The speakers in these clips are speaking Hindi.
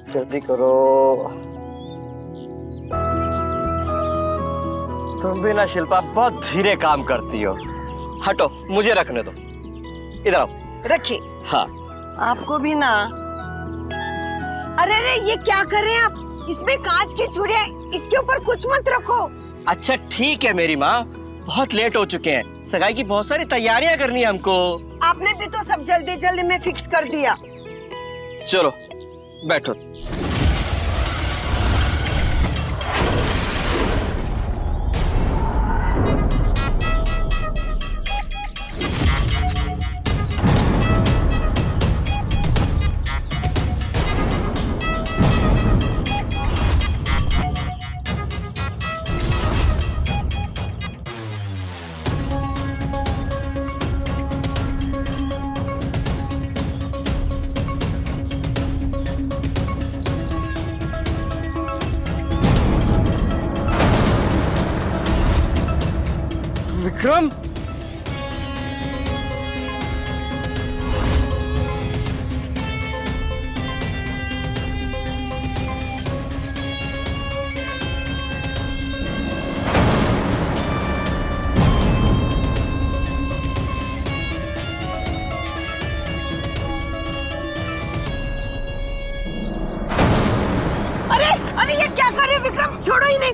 जल्दी करो। तुम भी ना शिल्पा बहुत धीरे काम करती हो। हटो, मुझे रखने दो। इधर आओ। रखिए। हाँ। आपको भी ना। अरे अरे, ये क्या कर रहे हैं आप? इसमें कांच की चूड़ियां, इसके ऊपर कुछ मत रखो। अच्छा ठीक है मेरी माँ, बहुत लेट हो चुके हैं। सगाई की बहुत सारी तैयारियां करनी है हमको। आपने भी तो सब जल्दी जल्दी में फिक्स कर दिया। चलो बैठो। विक्रम, अरे अरे, ये क्या कर रहे हो विक्रम? छोड़ो ही नहीं,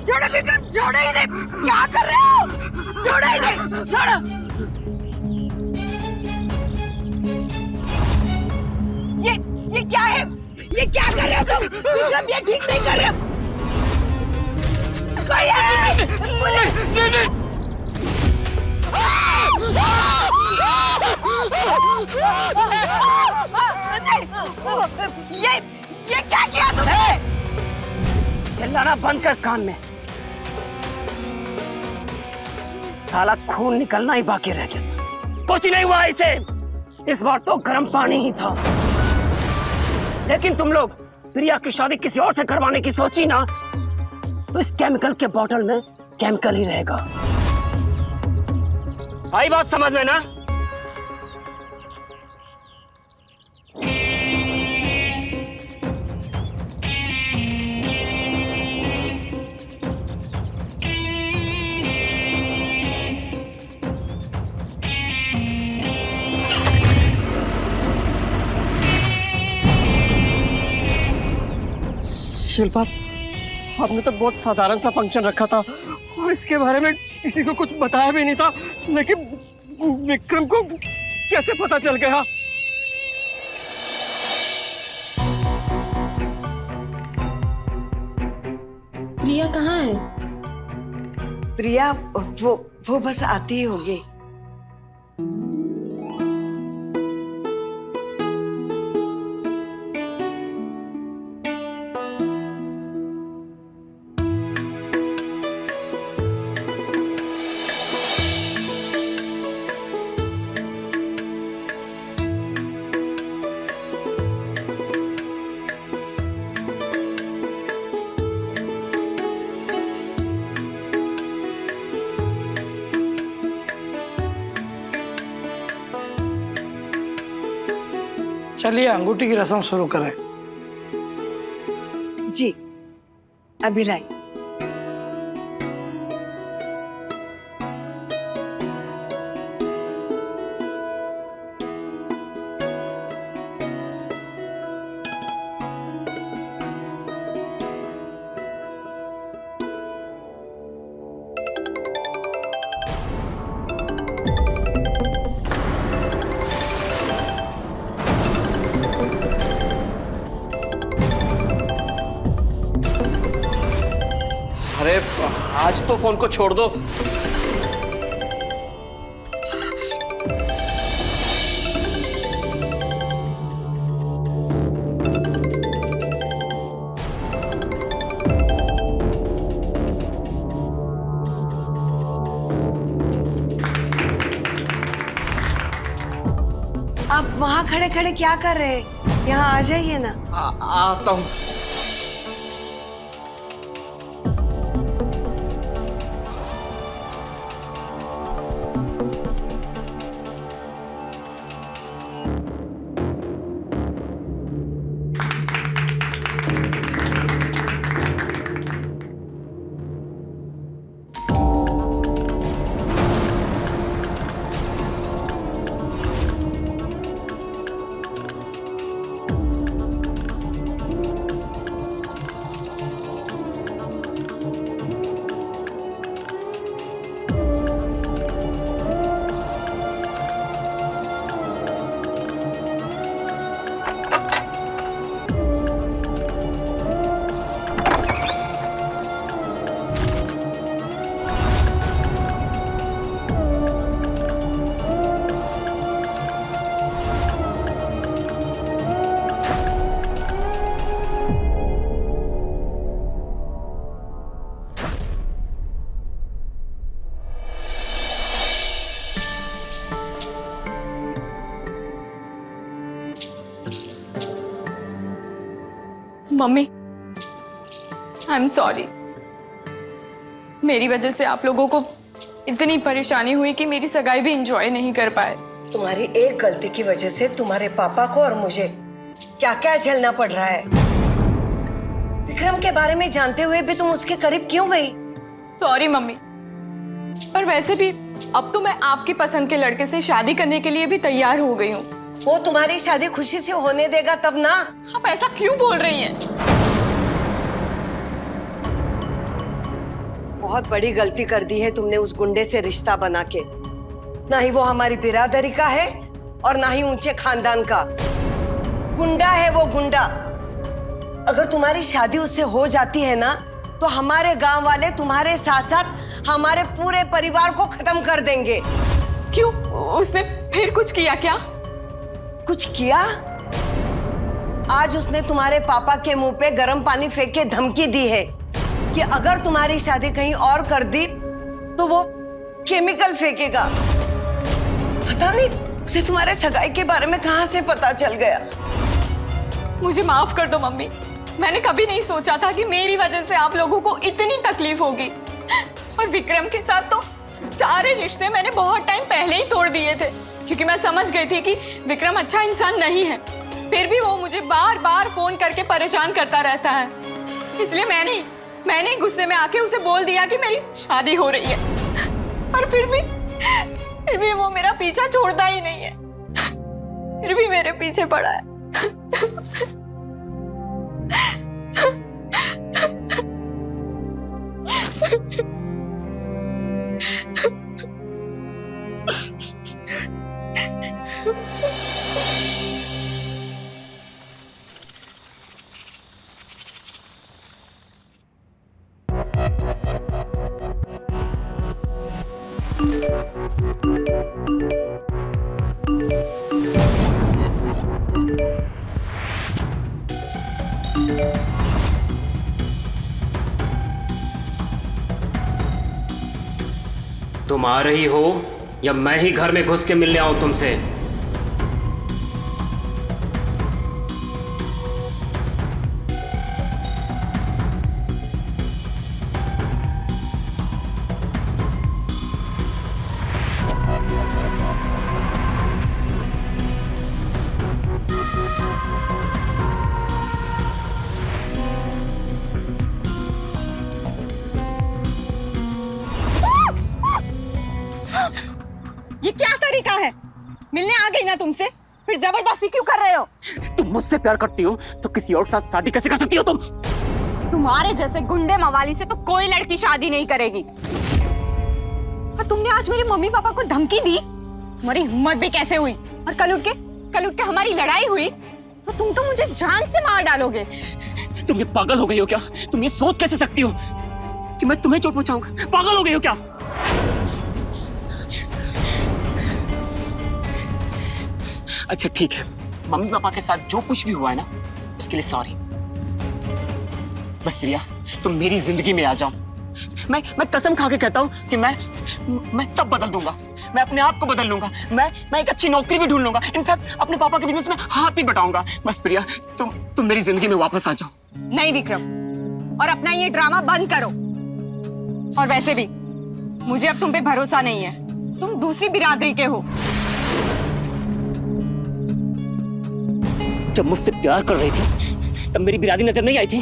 छोड़ो विक्रम, छोड़ो ही नहीं। क्या कर रहे हो? छोड़ो ही नहीं, छोड़ो। ये क्या है? ये क्या कर रहे हो तुम? विक्रम, ये ठीक नहीं कर रहे हो। कोई है? ये क्या किया तुमने? चिल्लाना बंद कर कान में। साला खून निकलना ही बाकी रह गया। कुछ नहीं हुआ इसे। इस बार तो गर्म पानी ही था। लेकिन तुम लोग प्रिया की शादी किसी और से करवाने की सोची ना, तो इस केमिकल के बोतल में केमिकल ही रहेगा। आई बात समझ में ना? शिल्पा, हमने तो बहुत साधारण सा फंक्शन रखा था और इसके बारे में किसी को कुछ बताया भी नहीं था, लेकिन विक्रम को कैसे पता चल गया? प्रिया कहाँ है? प्रिया वो बस आती ही होगी। चलिए अंगूठी की रस्म शुरू करें। जी, अभी लाई। अरे आज तो फोन को छोड़ दो। आप वहाँ खड़े खड़े क्या कर रहे हैं? यहाँ आ जाइए ना। आता हूँ। Mummy, I am sorry. मेरी वजह से आप लोगों को इतनी परेशानी हुई कि मेरी सगाई भी एंजॉय नहीं कर पाए। तुम्हारी एक गलती की वजह से तुम्हारे पापा को और मुझे क्या क्या झेलना पड़ रहा है। विक्रम के बारे में जानते हुए भी तुम उसके करीब क्यों गई? सॉरी मम्मी, पर वैसे भी अब तो मैं आपकी पसंद के लड़के से शादी करने के लिए भी तैयार हो गई हूँ। वो तुम्हारी शादी खुशी से होने देगा तब ना। आप ऐसा क्यों बोल रही हैं? बहुत बड़ी गलती कर दी है तुमने उस गुंडे से रिश्ता बना के। ना ही वो हमारी बिरादरी का है और ना ही ऊंचे खानदान का। गुंडा है वो, गुंडा। अगर तुम्हारी शादी उससे हो जाती है ना तो हमारे गांव वाले तुम्हारे साथ साथ हमारे पूरे परिवार को खत्म कर देंगे। क्यों? उसने फिर कुछ किया क्या? कुछ किया? आज उसने तुम्हारे पापा के मुंह पे गर्म पानी फेंक के धमकी दी है कि अगर तुम्हारी शादी कहीं और कर दी तो वो केमिकल फेंकेगा। पता नहीं उसे तुम्हारे सगाई के बारे में कहां से पता चल गया। मुझे माफ कर दो मम्मी, मैंने कभी नहीं सोचा था कि मेरी वजह से आप लोगों को इतनी तकलीफ होगी। और विक्रम के साथ तो सारे रिश्ते मैंने बहुत टाइम पहले ही तोड़ दिए थे, क्योंकि मैं समझ गई थी कि विक्रम अच्छा इंसान नहीं है। फिर भी वो मुझे बार बार फोन करके परेशान करता रहता है। इसलिए मैंने गुस्से में आके उसे बोल दिया कि मेरी शादी हो रही है। और फिर भी वो मेरा पीछा छोड़ता ही नहीं है। फिर भी मेरे पीछे पड़ा है। तुम आ रही हो या मैं ही घर में घुस के मिलने आऊं तुमसे? ये क्या तरीका है? मिलने आ गई ना तुमसे, फिर जबरदस्ती क्यों कर रहे हो? तुम मुझसे प्यार करती हो तो किसी और के साथ शादी कैसे कर सकती हो तुम? तुम्हारे जैसे गुंडे मवाली से तो कोई लड़की शादी नहीं करेगी। और तुमने आज मेरे मम्मी पापा को धमकी दी, तुम्हारी हिम्मत भी कैसे हुई? और कल उठ के हमारी लड़ाई हुई तो तुम तो मुझे जान से मार डालोगे। तुम ये पागल हो गई हो क्या? तुम ये सोच कैसे सकती हो कि मैं तुम्हें चोट पहुंचाऊंगा? पागल हो गई हो क्या? अच्छा ठीक है, मम्मी पापा के साथ जो कुछ भी हुआ है ना उसके लिए सॉरी। बस प्रिया तुम मेरी जिंदगी में आ जाओ। मैं कसम खा के कहता हूँ कि मैं सब बदल दूंगा। मैं अपने आप को बदल लूंगा। मैं एक अच्छी नौकरी भी ढूंढ लूंगा। इनफैक्ट अपने पापा के बिजनेस में हाथ भी बटाऊंगा। बस प्रिया तुम मेरी जिंदगी में वापस आ जाओ। नहीं विक्रम, और अपना ये ड्रामा बंद करो। और वैसे भी मुझे अब तुम पे भरोसा नहीं है, तुम दूसरी बिरादरी के हो। जब मुझसे प्यार कर रही थी तब मेरी बिरादरी नजर नहीं आई थी?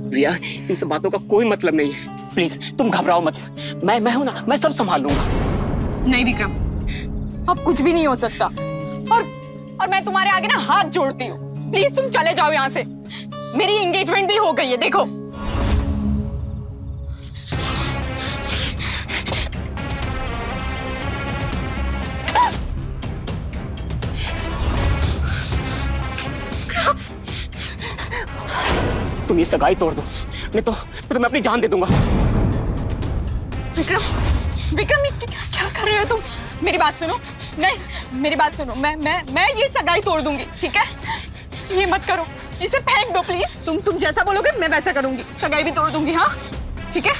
प्रिया इन सब बातों का कोई मतलब नहीं है। प्लीज तुम घबराओ मत। मैं हूं ना, मैं सब संभाल लूंगा। नहीं विक्रम, अब कुछ भी नहीं हो सकता। और मैं तुम्हारे आगे ना हाथ जोड़ती हूँ, प्लीज तुम चले जाओ यहाँ से। मेरी एंगेजमेंट भी हो गई है, देखो। तुम ये सगाई तोड़ दो, नहीं तो मैं अपनी जान दे दूंगा। विक्रम ये क्या कर रहे हो तुम? मेरी बात सुनो। नहीं, मेरी बात सुनो। मैं ये सगाई तोड़ दूंगी, ठीक है? ये मत करो, इसे फेंक दो प्लीज। तुम जैसा बोलोगे मैं वैसा करूंगी। सगाई भी तोड़ दूंगी, हाँ ठीक है?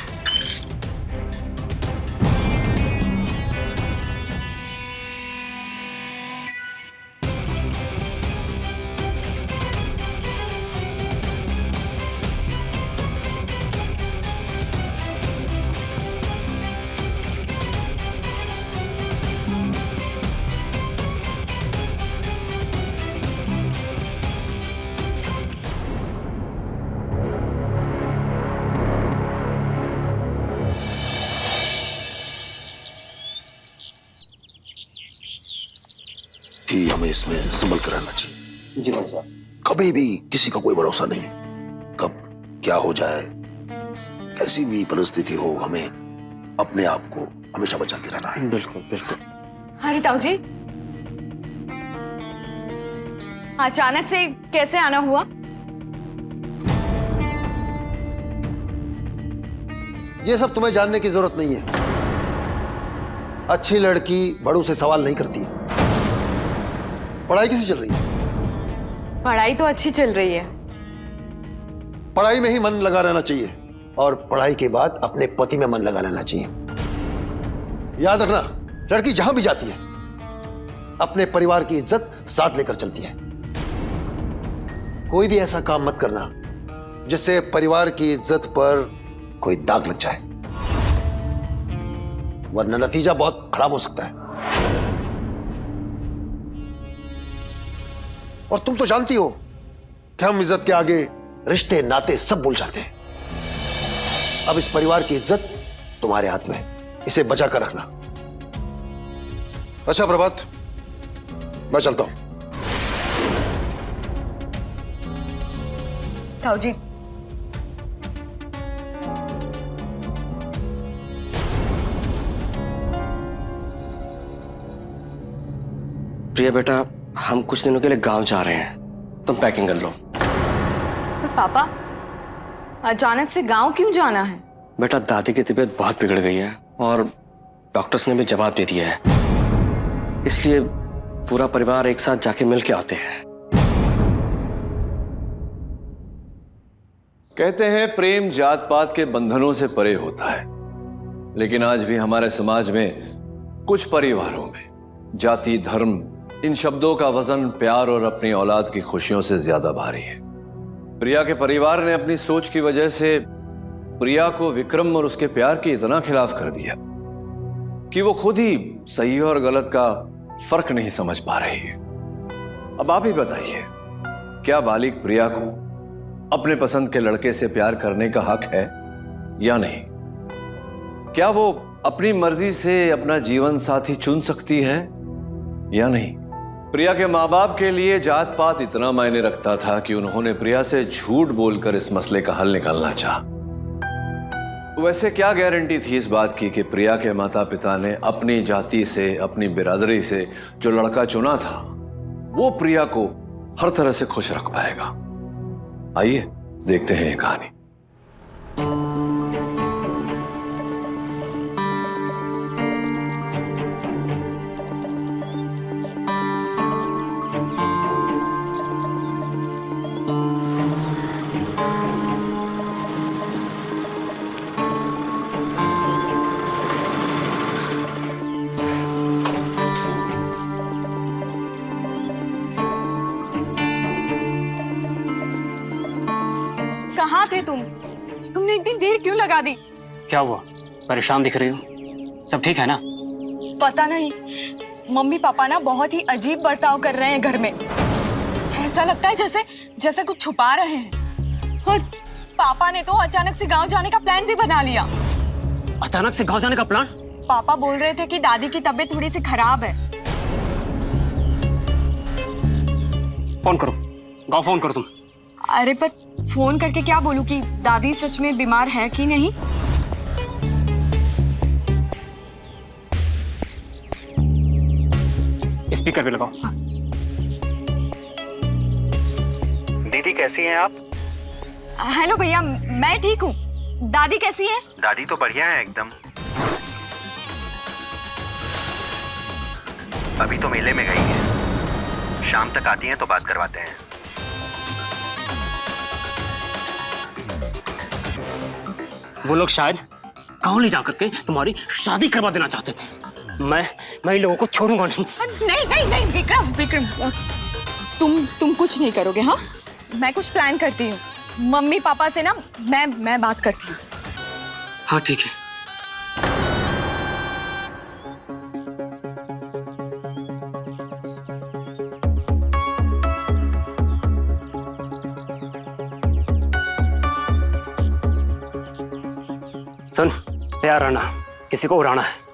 ही हमें इसमें संभल कर रहना चाहिए। जी भाई साहब। कभी भी किसी का कोई भरोसा नहीं है, कब क्या हो जाए, कैसी भी परिस्थिति हो, हमें अपने आप को हमेशा बचा के रहना है। बिल्कुल बिल्कुल। अरे ताऊ जी, अचानक से कैसे आना हुआ? ये सब तुम्हें जानने की जरूरत नहीं है। अच्छी लड़की बड़ों से सवाल नहीं करती। पढ़ाई कैसी चल रही है? पढ़ाई तो अच्छी चल रही है। पढ़ाई में ही मन लगा रहना चाहिए और पढ़ाई के बाद अपने पति में मन लगा लेना चाहिए। याद रखना, लड़की जहां भी जाती है अपने परिवार की इज्जत साथ लेकर चलती है। कोई भी ऐसा काम मत करना जिससे परिवार की इज्जत पर कोई दाग लग जाए, वरना नतीजा बहुत खराब हो सकता है। और तुम तो जानती हो कि हम इज्जत के आगे रिश्ते नाते सब भूल जाते हैं। अब इस परिवार की इज्जत तुम्हारे हाथ में है, इसे बचा कर रखना। अच्छा प्रभात, मैं चलता हूं। ताऊ जी, प्रिया बेटा, हम कुछ दिनों के लिए गांव जा रहे हैं, तुम पैकिंग कर लो। पर पापा, अचानक से गांव क्यों जाना है? बेटा, दादी की तबीयत बहुत बिगड़ गई है और डॉक्टर्स ने भी जवाब दे दिया है, इसलिए पूरा परिवार एक साथ जाके मिल के आते हैं। कहते हैं प्रेम जात पात के बंधनों से परे होता है, लेकिन आज भी हमारे समाज में कुछ परिवारों में जाति, धर्म, इन शब्दों का वजन प्यार और अपनी औलाद की खुशियों से ज्यादा भारी है। प्रिया के परिवार ने अपनी सोच की वजह से प्रिया को विक्रम और उसके प्यार के इतना खिलाफ कर दिया कि वो खुद ही सही और गलत का फर्क नहीं समझ पा रही है। अब आप ही बताइए, क्या बालिग प्रिया को अपने पसंद के लड़के से प्यार करने का हक है या नहीं? क्या वो अपनी मर्जी से अपना जीवन साथी चुन सकती है या नहीं? प्रिया के माँ बाप के लिए जात पात इतना मायने रखता था कि उन्होंने प्रिया से झूठ बोलकर इस मसले का हल निकालना चाहा। वैसे क्या गारंटी थी इस बात की कि प्रिया के माता पिता ने अपनी जाति से, अपनी बिरादरी से जो लड़का चुना था वो प्रिया को हर तरह से खुश रख पाएगा? आइए देखते हैं ये कहानी। कहाँ थे तुम? तुमने इतनी देर क्यों लगा दी? क्या हुआ, परेशान दिख रही हो? सब ठीक है ना? पता नहीं, मम्मी पापा ना बहुत ही अजीब बर्ताव कर रहे हैं घर में। ऐसा लगता है जैसे जैसे कुछ छुपा रहे हैं। और पापा ने तो अचानक से गांव जाने का प्लान भी बना लिया। अचानक से गांव जाने का प्लान? पापा बोल रहे थे कि दादी की तबीयत थोड़ी सी खराब है। फोन करो, गांव फोन करो तुम। अरे पर फोन करके क्या बोलूं कि दादी सच में बीमार है कि नहीं? स्पीकर पे लगाओ। दीदी कैसी हैं आप? हेलो भैया, मैं ठीक हूँ। दादी कैसी है? दादी तो बढ़िया है एकदम। अभी तो मेले में गई हैं, शाम तक आती हैं तो बात करवाते हैं। वो लोग शायद गाँव ले जाकर के तुम्हारी शादी करवा देना चाहते थे। मैं इन लोगों को छोड़ूंगा नहीं। नहीं नहीं नहीं विक्रम, तुम कुछ नहीं करोगे। हाँ, मैं कुछ प्लान करती हूँ। मम्मी पापा से ना मैं बात करती हूँ। हाँ ठीक है। सुन, तैयार रहना, किसी को उड़ाना है।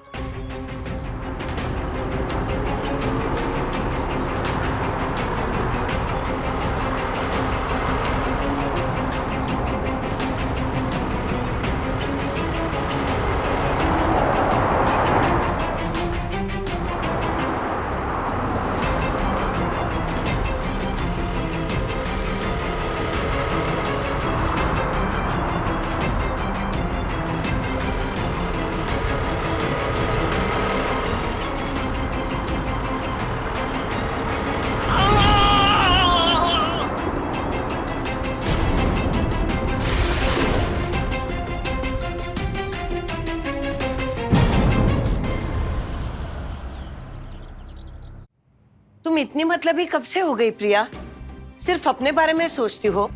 तुम इतनी मतलबी कब से हो गई प्रिया? सिर्फ अपने बारे में सोचती हो।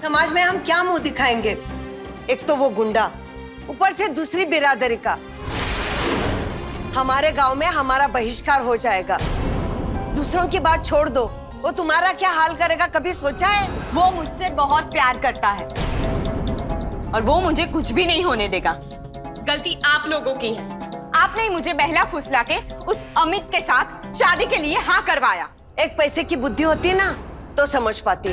समाज में हम क्या मुंह दिखाएंगे? एक तो वो गुंडा, ऊपर से दूसरी बिरादरी का। हमारे गांव में हमारा बहिष्कार हो जाएगा। दूसरों की बात छोड़ दो, वो तुम्हारा क्या हाल करेगा कभी सोचा है? वो मुझसे बहुत प्यार करता है और वो मुझे कुछ भी नहीं होने देगा। गलती आप लोगों की है। आपने ही मुझे बहला फुसला के उस अमित के साथ शादी के लिए हाँ करवाया। एक पैसे की बुद्धि होती ना तो समझ पाती।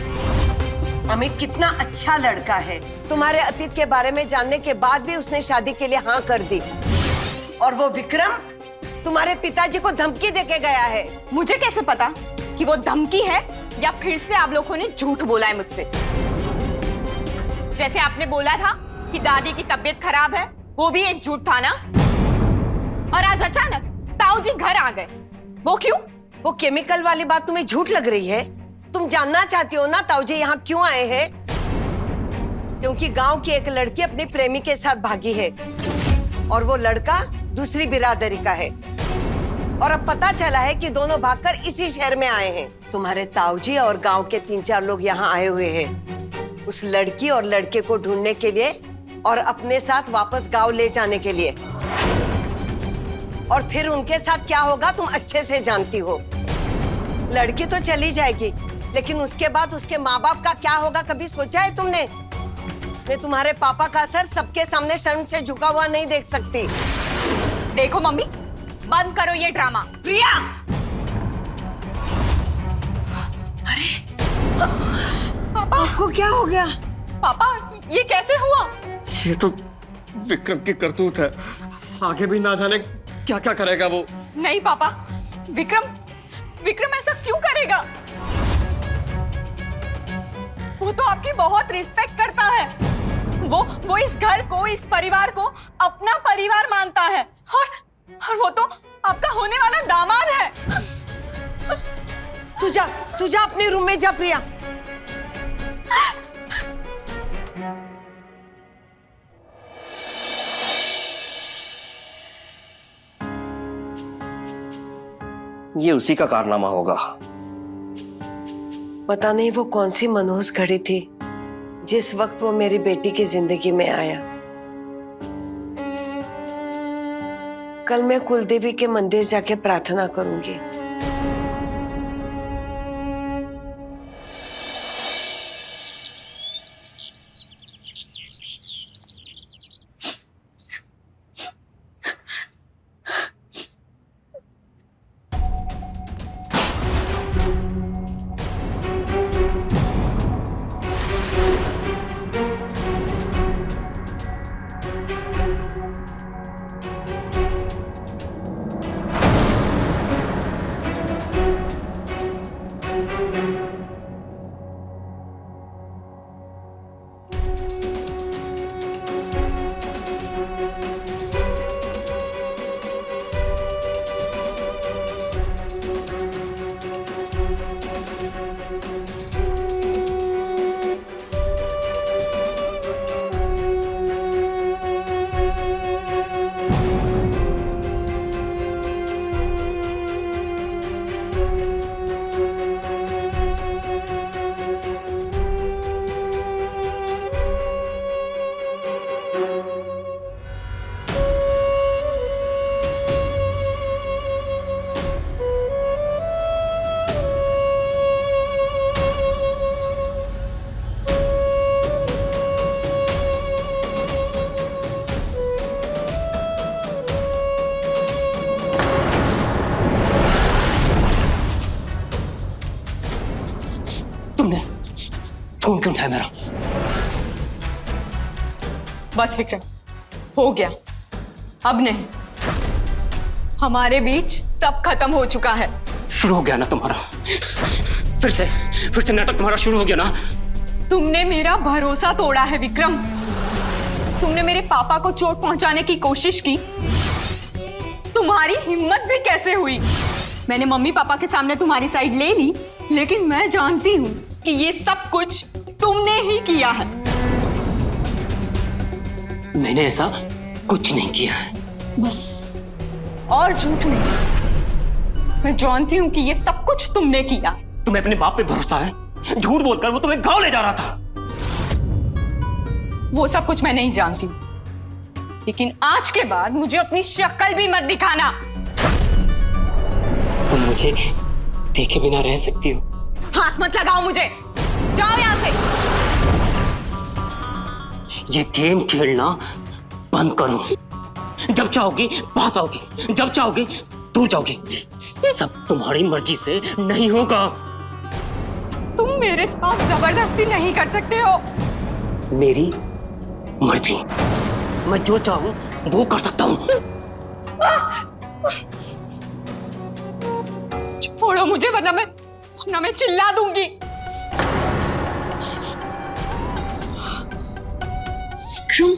अमित कितना अच्छा लड़का है। तुम्हारे अतीत के बारे में जानने के बाद भी उसने शादी के लिए हाँ कर दी। और वो विक्रम तुम्हारे पिताजी को धमकी देके गया है। मुझे कैसे पता कि वो धमकी है या फिर से आप लोगों ने झूठ बोला है मुझसे? जैसे आपने बोला था कि दादी की तबीयत खराब है, वो भी एक झूठ था ना? और आज अचानक ताऊ जी घर आ गए, वो क्यों? वो केमिकल वाली बात तुम्हें झूठ लग रही है? तुम जानना चाहती हो ना ताऊ जी यहाँ क्यों आए हैं? क्योंकि गांव की एक लड़की अपने प्रेमी के साथ भागी है और वो लड़का दूसरी बिरादरी का है। और अब पता चला है कि दोनों भागकर इसी शहर में आए हैं। तुम्हारे ताऊ जी और गांव के 3-4 लोग यहाँ आए हुए हैं उस लड़की और लड़के को ढूंढने के लिए और अपने साथ वापस गांव ले जाने के लिए। और फिर उनके साथ क्या होगा तुम अच्छे से जानती हो। लड़की तो चली जाएगी, लेकिन उसके बाद उसके माँ बाप का क्या होगा कभी सोचा है तुमने? मैं तुम्हारे पापा का सर सबके सामने शर्म से झुका हुआ नहीं देख सकती। देखो मम्मी, बंद करो ये ड्रामा। प्रिया! अरे पापा, आपको क्या हो गया? पापा ये कैसे हुआ? ये तो विक्रम की करतूत है। आगे भी ना जाने क्या क्या करेगा वो। नहीं पापा, विक्रम ऐसा क्यों करेगा? वो तो आपकी बहुत रिस्पेक्ट करता है। वो इस घर को, इस परिवार को अपना परिवार मानता है और वो तो आपका होने वाला दामाद है। तू जा अपने रूम में जा प्रिया। ये उसी का कारनामा होगा। पता नहीं वो कौन सी मनहूस घड़ी थी जिस वक्त वो मेरी बेटी की जिंदगी में आया। कल मैं कुलदेवी के मंदिर जाके प्रार्थना करूंगी। तुमने फोन क्यों उठाया मेरा? बस विक्रम, हो गया। अब नहीं, हमारे बीच सब खत्म हो चुका है। शुरू हो गया ना तुम्हारा? फिर से नाटक तुम्हारा शुरू हो गया ना? तुमने मेरा भरोसा तोड़ा है विक्रम। तुमने मेरे पापा को चोट पहुंचाने की कोशिश की। तुम्हारी हिम्मत भी कैसे हुई? मैंने मम्मी पापा के सामने तुम्हारी साइड ले ली, लेकिन मैं जानती हूँ कि ये सब कुछ तुमने ही किया है। मैंने ऐसा कुछ नहीं किया है। बस और झूठ नहीं, मैं जानती हूँ कि ये सब कुछ तुमने किया। तुम्हें अपने बाप पे भरोसा है? झूठ बोलकर वो तुम्हें गाँव ले जा रहा था। वो सब कुछ मैं नहीं जानती, लेकिन आज के बाद मुझे अपनी शक्ल भी मत दिखाना। तुम मुझे देखे बिना रह सकती हो? हाथ मत लगाओ मुझे, जाओ यहाँ से। ये गेम खेलना बंद करो। जब चाहोगी पास आओगी, जब चाहोगी दूर जाओगी। सब तुम्हारी मर्जी से नहीं होगा। तुम मेरे साथ जबरदस्ती नहीं कर सकते हो। मेरी मर्जी, मैं जो चाहूं वो कर सकता हूं। छोड़ो मुझे, वरना मैं चिल्ला दूंगी। क्यों?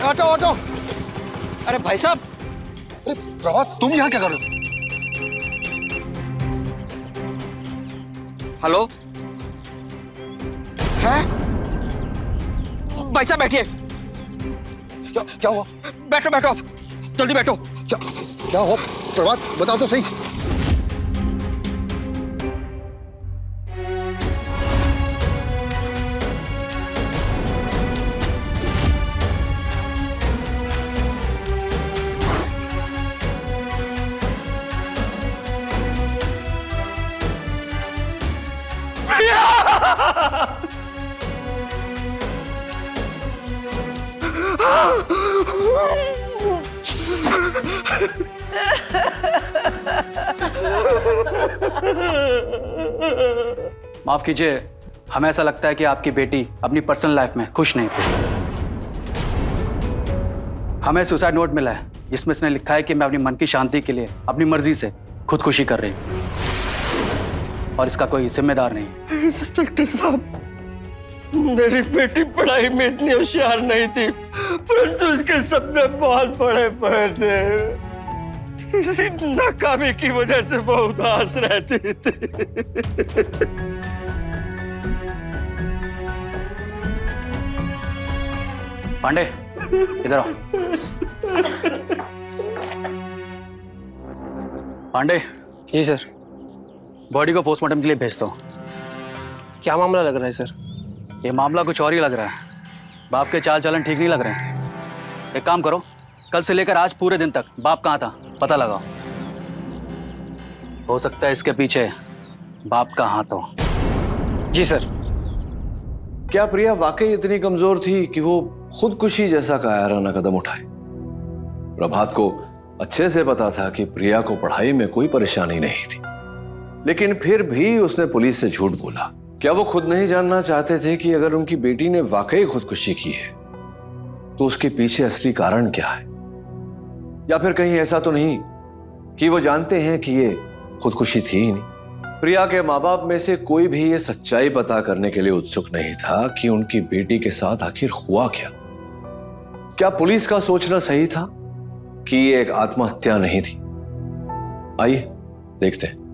Auto auto. अरे भाई साहब, अरे प्रभात, तुम यहाँ क्या कर रहे हो? हेलो। हैं? भाई साहब बैठिए। क्या हुआ? बैठो बैठो, जल्दी बैठो। क्या हुआ प्रभात, बताओ तो सही। माफ कीजिए, हमें ऐसा लगता है कि आपकी बेटी अपनी पर्सनल लाइफ में खुश नहीं थी। हमें सुसाइड नोट मिला है जिसमें इसने लिखा है कि मैं अपनी मन की शांति के लिए अपनी मर्जी से खुदकुशी कर रही हूँ और इसका कोई जिम्मेदार नहीं है। इंस्पेक्टर साहब, मेरी बेटी पढ़ाई में इतनी होशियार नहीं थी, परंतु उसके सपने बहुत बड़े बड़े थे। इसी नाकामी की वजह से वो उदास रहती थी। पांडे, इधर आओ। पांडे। जी सर। बॉडी को पोस्टमार्टम के लिए भेज दो। क्या मामला लग रहा है सर? ये मामला कुछ और ही लग रहा है। बाप के चाल चलन ठीक नहीं लग रहे हैं। एक काम करो, कल से लेकर आज पूरे दिन तक बाप कहाँ था पता लगाओ। हो सकता है इसके पीछे बाप का हाथ हो। जी सर। क्या प्रिया वाकई इतनी कमजोर थी कि वो खुदकुशी जैसा कायराना कदम उठाए? प्रभात को अच्छे से पता था कि प्रिया को पढ़ाई में कोई परेशानी नहीं थी, लेकिन फिर भी उसने पुलिस से झूठ बोला। क्या वो खुद नहीं जानना चाहते थे कि अगर उनकी बेटी ने वाकई खुदकुशी की है तो उसके पीछे असली कारण क्या है? या फिर कहीं ऐसा तो नहीं कि वो जानते हैं कि ये खुदकुशी थी ही नहीं? प्रिया के माँ बाप में से कोई भी ये सच्चाई पता करने के लिए उत्सुक नहीं था कि उनकी बेटी के साथ आखिर हुआ क्या। क्या पुलिस का सोचना सही था कि ये एक आत्महत्या नहीं थी? आइए देखते हैं।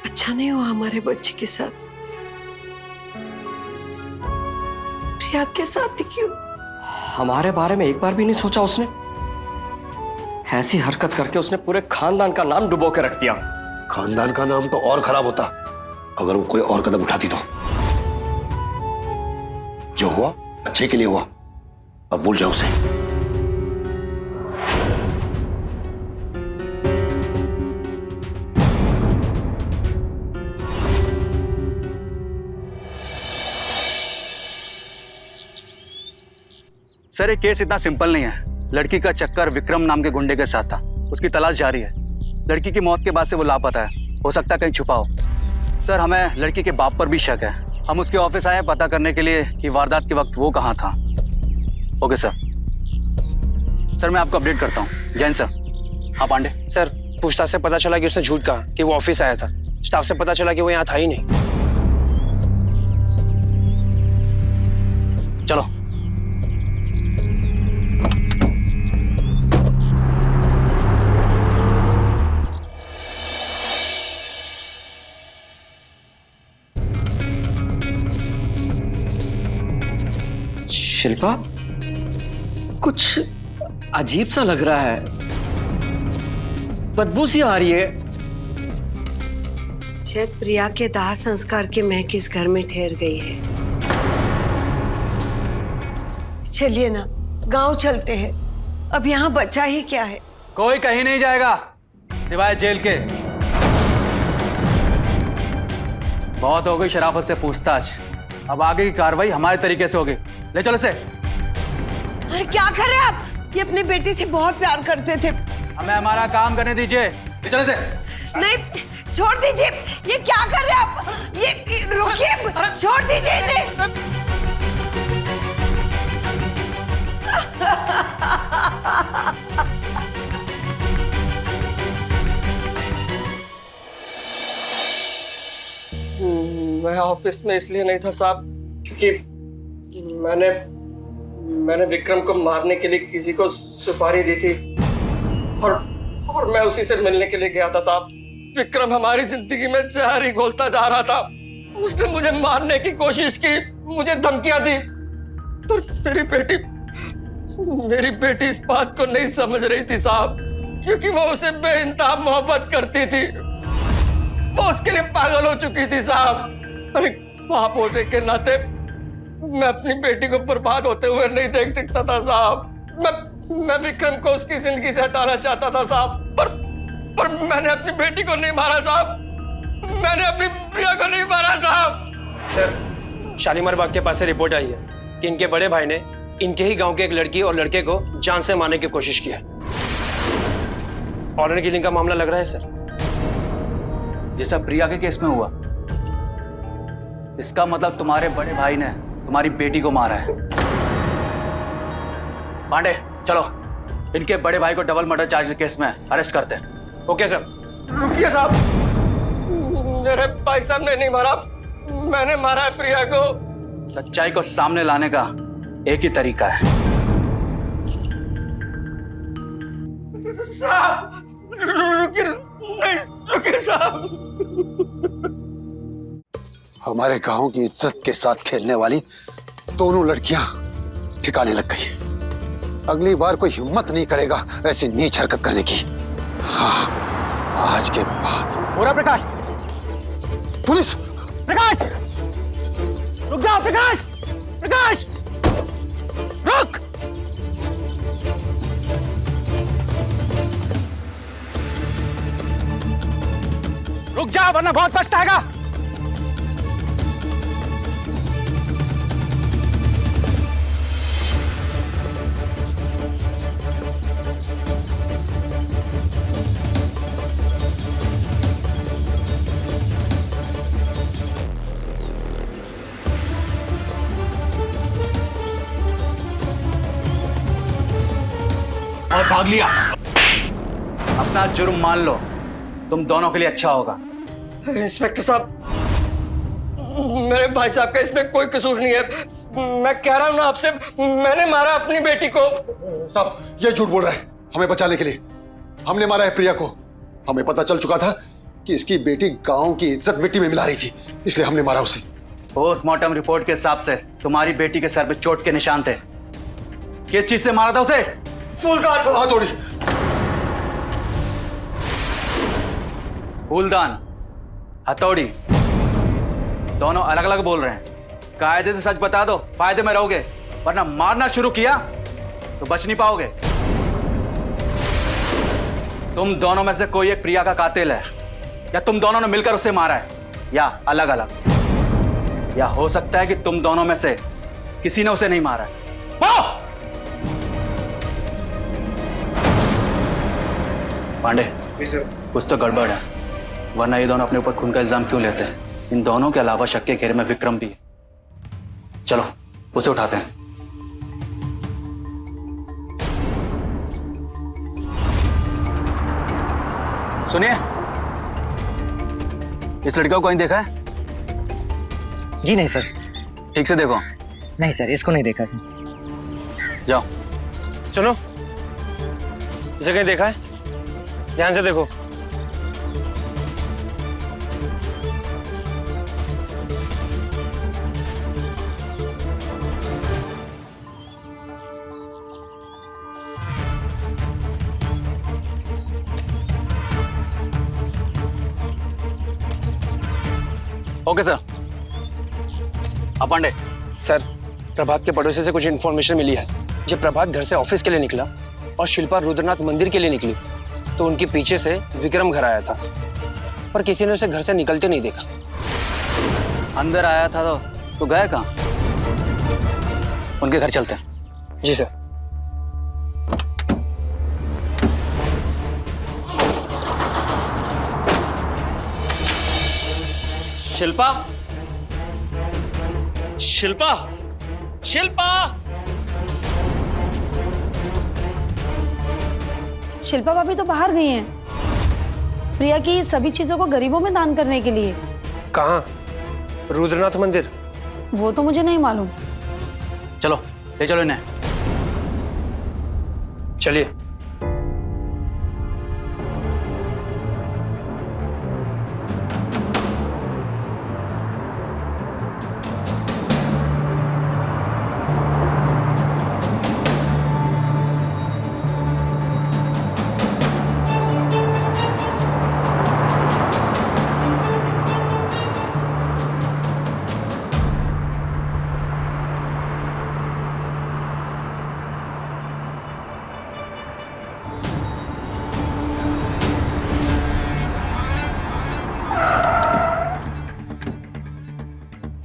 अच्छा नहीं हुआ हमारे बच्चे के साथ। प्रिया के साथ ही क्यों? हमारे बारे में एक बार भी नहीं सोचा उसने? ऐसी हरकत करके उसने पूरे खानदान का नाम डुबो के रख दिया। खानदान का नाम तो और खराब होता अगर वो कोई और कदम उठाती तो। जो हुआ अच्छे के लिए हुआ, अब भूल जाओ उसे। सर, ये केस इतना सिंपल नहीं है। लड़की का चक्कर विक्रम नाम के गुंडे के साथ था। उसकी तलाश जारी है। लड़की की मौत के बाद से वो लापता है। हो सकता है कहीं छुपा हो। सर, हमें लड़की के बाप पर भी शक है। हम उसके ऑफिस आए पता करने के लिए कि वारदात के वक्त वो कहाँ था। Okay sir. सर, मैं आपको अपडेट करता हूँ। जैन सर। हाँ पांडे। सर, पूछताछ से पता चला कि उसने झूठ कहा कि वो ऑफिस आया था। स्टाफ से पता चला कि वो यहाँ था ही नहीं। चलो। शिल्पा, कुछ अजीब सा लग रहा है, बदबू सी आ रही है। शायद प्रिया के दाह संस्कार की महक इस घर में ठहर गई है। चलिए ना, गांव चलते हैं। अब यहाँ बचा ही क्या है। कोई कहीं नहीं जाएगा सिवाय जेल के। बहुत हो गई शराफत से पूछताछ, अब आगे की कार्रवाई हमारे तरीके से होगी। ले चलो इसे। अरे क्या कर रहे हैं आप? ये अपनी बेटी से बहुत प्यार करते थे। हमें हमारा काम करने दीजिए। ले चलो इसे। नहीं, छोड़ दीजिए। ये क्या कर रहे हैं आप? ये रोकिए, छोड़ दीजिए इन्हें। मैं ऑफिस में इसलिए नहीं था साहब क्योंकि मैंने विक्रम को मारने के लिए किसी को सुपारी दी थी और मैं उसी से मिलने के लिए गया था साहब। विक्रम हमारी जिंदगी में जहर ही घोलता जा रहा था। उसने मुझे मारने की कोशिश की, मुझे धमकियां दी। तो मेरी बेटी इस बात को नहीं समझ रही थी साहब, क्योंकि वो उसे बेइंतहा मोहब्बत करती थी। वो उसके लिए पागल हो चुकी थी साहब। अरे बाप होने के नाते मैं अपनी बेटी को बर्बाद होते हुए नहीं देख सकता था साहब। मैं विक्रम को उसकी जिंदगी से हटाना चाहता था साहब, पर मैंने अपनी बेटी को नहीं मारा साहब। मैंने अपनी प्रिया को नहीं मारा साहब। सर, शालीमार बाग के पास से रिपोर्ट आई है कि इनके बड़े भाई ने इनके ही गांव के एक लड़की और लड़के को जान से मारने की कोशिश की है। ऑनर किलिंग का मामला लग रहा है सर। जैसा प्रिया के केस में हुआ, इसका मतलब तुम्हारे बड़े भाई ने तुम्हारी बेटी को मारा है। पांडे, चलो इनके बड़े भाई को डबल मर्डर चार्ज केस में अरेस्ट करते हैं। Okay sir. रुकिए साहब, मेरे भाई साहब ने नहीं मारा, मैंने मारा है प्रिया को। सच्चाई को सामने लाने का एक ही तरीका है। साहब रुकिए, नहीं रुकिए साहब। हमारे गांव की इज्जत के साथ खेलने वाली दोनों लड़कियां ठिकाने लग गई। अगली बार कोई हिम्मत नहीं करेगा ऐसी नीच हरकत करने की। हाँ, आज के बाद। हो रहा प्रकाश। पुलिस! प्रकाश, रुक जाओ। प्रकाश, प्रकाश, रुक। रुक जा वरना बहुत पछताएगा। और भाग लिया। अपना जुर्म मान लो, तुम दोनों के लिए अच्छा होगा। इंस्पेक्टर साहब, मेरे भाई साहब का इसमें कोई कसूर नहीं है। मैं कह रहा हूं ना आपसे, मैंने मारा अपनी बेटी को। साहब, ये झूठ बोल रहा है हमें बचाने के लिए। हमने मारा है प्रिया को। हमें पता चल चुका था कि इसकी बेटी गांव की इज्जत मिट्टी में मिला रही थी, इसलिए हमने मारा उसे। पोस्टमार्टम रिपोर्ट के हिसाब से तुम्हारी बेटी के सर पे चोट के निशान थे। किस चीज से मारा था उसे? फूलदान। हथौड़ी। फूलदान, हथौड़ी, दोनों अलग अलग बोल रहे हैं। कायदे से सच बता दो, फायदे में रहोगे, वरना मारना शुरू किया तो बच नहीं पाओगे। तुम दोनों में से कोई एक प्रिया का कातिल है, या तुम दोनों ने मिलकर उसे मारा है, या अलग अलग, या हो सकता है कि तुम दोनों में से किसी ने उसे नहीं मारा है। पांडे, कुछ तो गड़बड़ है, वरना ये दोनों अपने ऊपर खून का इल्जाम क्यों लेते हैं? इन दोनों के अलावा शक के घेरे में विक्रम भी है। चलो उसे उठाते हैं। सुनिए, इस लड़के को कहीं देखा है? जी नहीं सर। ठीक से देखो। नहीं सर, इसको नहीं देखा। जाओ। सुनो, इसे कहीं देखा है? ध्यान से देखो। Okay sir. Pandey. Sir, Prabhat के पड़ोसी से कुछ इन्फॉर्मेशन मिली है। जब प्रभात घर से ऑफिस के लिए निकला और शिल्पा रुद्रनाथ मंदिर के लिए निकली तो उनके पीछे से विक्रम घर आया था, पर किसी ने उसे घर से निकलते नहीं देखा। अंदर आया था तो गया कहाँ? उनके घर चलते हैं। जी सर। शिल्पा, शिल्पा, शिल्पा। शिल्पा भाभी तो बाहर गई हैं प्रिया की सभी चीजों को गरीबों में दान करने के लिए। कहाँ? रुद्रनाथ मंदिर? वो तो मुझे नहीं मालूम। चलो ले चलो इन्हें। चलिए।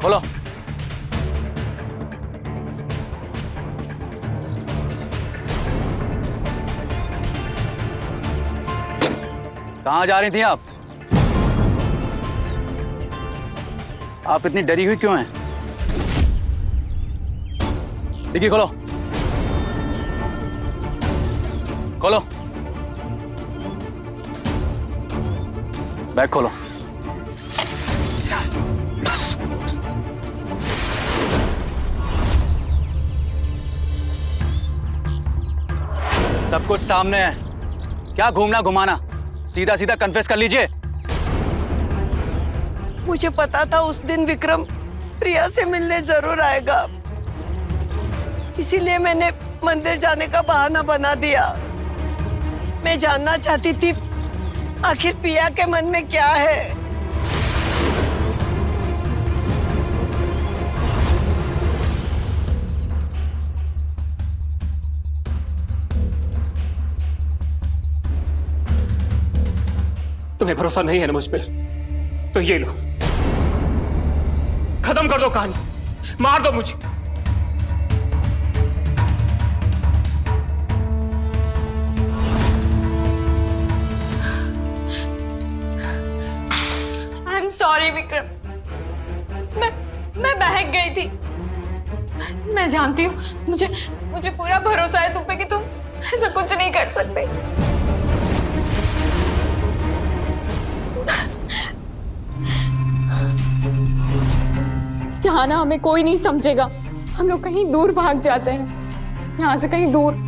खोलो। कहाँ जा रही थी आप? आप इतनी डरी हुई क्यों हैं? डिग्गी खोलो, खोलो। बैग खोलो। सब कुछ सामने है, क्या घूमना घुमाना? सीधा सीधा कन्फेस कर लीजिए। मुझे पता था उस दिन विक्रम प्रिया से मिलने जरूर आएगा, इसीलिए मैंने मंदिर जाने का बहाना बना दिया। मैं जानना चाहती थी आखिर प्रिया के मन में क्या है। तुम्हें भरोसा नहीं है ना मुझ पे? तो ये लो, खत्म कर दो कहानी, मार दो मुझे। आई एम सॉरी विक्रम, मैं बहक गई थी। मैं जानती हूँ, मुझे पूरा भरोसा है तुम पे कि तुम ऐसा कुछ नहीं कर सकते। यहाँ ना हमें कोई नहीं समझेगा, हम लोग कहीं दूर भाग जाते हैं, यहाँ से कहीं दूर।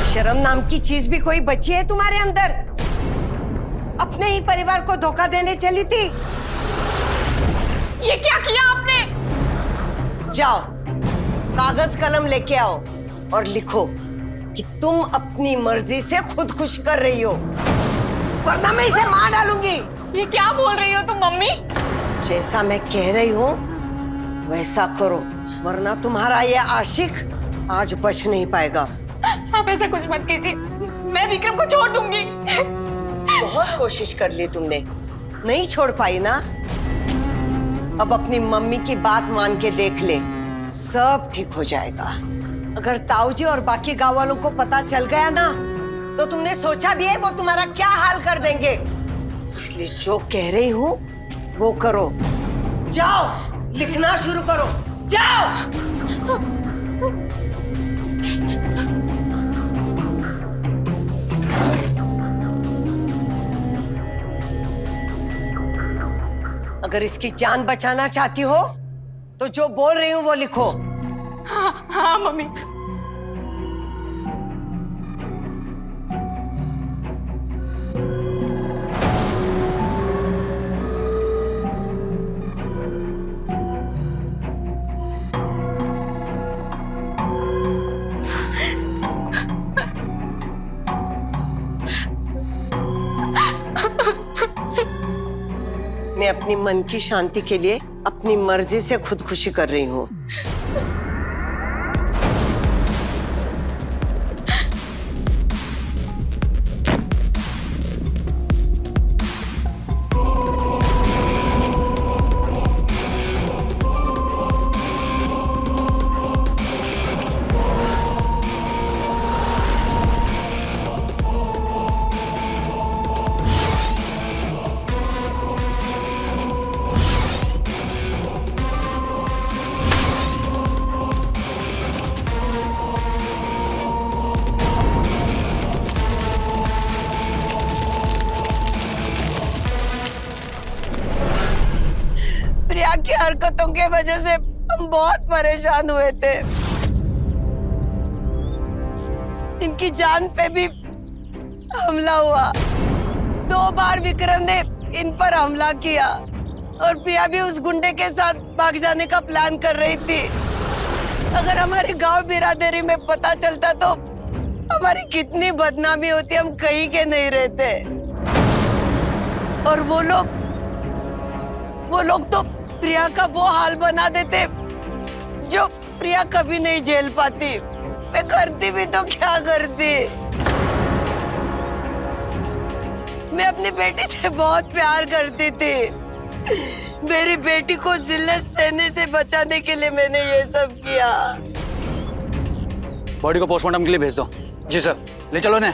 शर्म नाम की चीज भी कोई बची है तुम्हारे अंदर? अपने ही परिवार को धोखा देने चली थी। ये क्या किया आपने? जाओ, कागज कलम लेके आओ और लिखो कि तुम अपनी मर्जी से खुदकुशी कर रही हो, वरना मैं इसे मार डालूंगी। ये क्या बोल रही हो तुम मम्मी? जैसा मैं कह रही हूँ वैसा करो, वरना तुम्हारा ये आशिक आज बच नहीं पाएगा। आप ऐसा कुछ मत कीजिए, मैं विक्रम को छोड़ दूंगी। बहुत कोशिश कर ली तुमने, नहीं छोड़ पाई ना? अब अपनी मम्मी की बात मान के देख ले, सब ठीक हो जाएगा। अगर ताऊजी और बाकी गांव वालों को पता चल गया ना, तो तुमने सोचा भी है वो तुम्हारा क्या हाल कर देंगे। इसलिए जो कह रही हूँ वो करो। जाओ, लिखना शुरू करो, जाओ। अगर इसकी जान बचाना चाहती हो तो जो बोल रही हूँ वो लिखो। हाँ मम्मी। मैं अपनी मन की शांति के लिए अपनी मर्जी से खुदकुशी कर रही हूँ। प्रिया की हरकतों के वजह से हम बहुत परेशान हुए थे। इनकी जान पे भी हमला हुआ। 2 बार विक्रम ने इन पर हमला किया और प्रिया भी उस गुंडे के साथ भाग जाने का प्लान कर रही थी। अगर हमारे गांव बिरादरी में पता चलता तो हमारी कितनी बदनामी होती, हम कहीं के नहीं रहते। और वो लोग तो प्रिया का वो हाल बना देते जो प्रिया कभी नहीं झेल पाती। मैं करती भी तो क्या करती। मैं अपनी बेटी से बहुत प्यार करती थी। मेरी बेटी को जिल्लत सहने से बचाने के लिए मैंने ये सब किया। बॉडी को पोस्टमार्टम के लिए भेज दो। जी सर, ले चलो ने।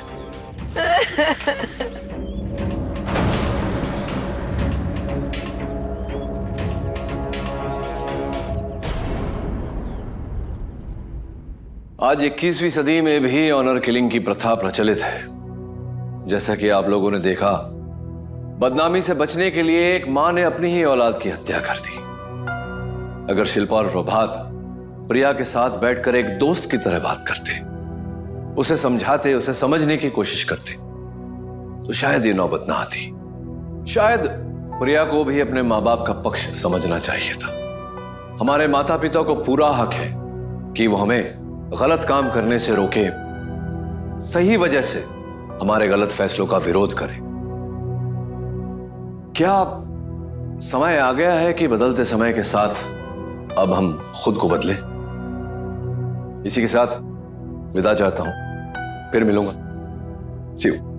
आज 21वीं सदी में भी ऑनर किलिंग की प्रथा प्रचलित है। जैसा कि आप लोगों ने देखा, बदनामी से बचने के लिए एक मां ने अपनी ही औलाद की हत्या कर दी। अगर शिल्पा और प्रभात प्रिया के साथ बैठकर एक दोस्त की तरह बात करते, उसे समझाते, उसे समझने की कोशिश करते, तो शायद ये नौबत ना आती। शायद प्रिया को भी अपने माँ बाप का पक्ष समझना चाहिए था। हमारे माता पिता को पूरा हक है कि वो हमें गलत काम करने से रोके, सही वजह से हमारे गलत फैसलों का विरोध करें। क्या समय आ गया है कि बदलते समय के साथ अब हम खुद को बदलें? इसी के साथ विदा चाहता हूं, फिर मिलूंगा। See you.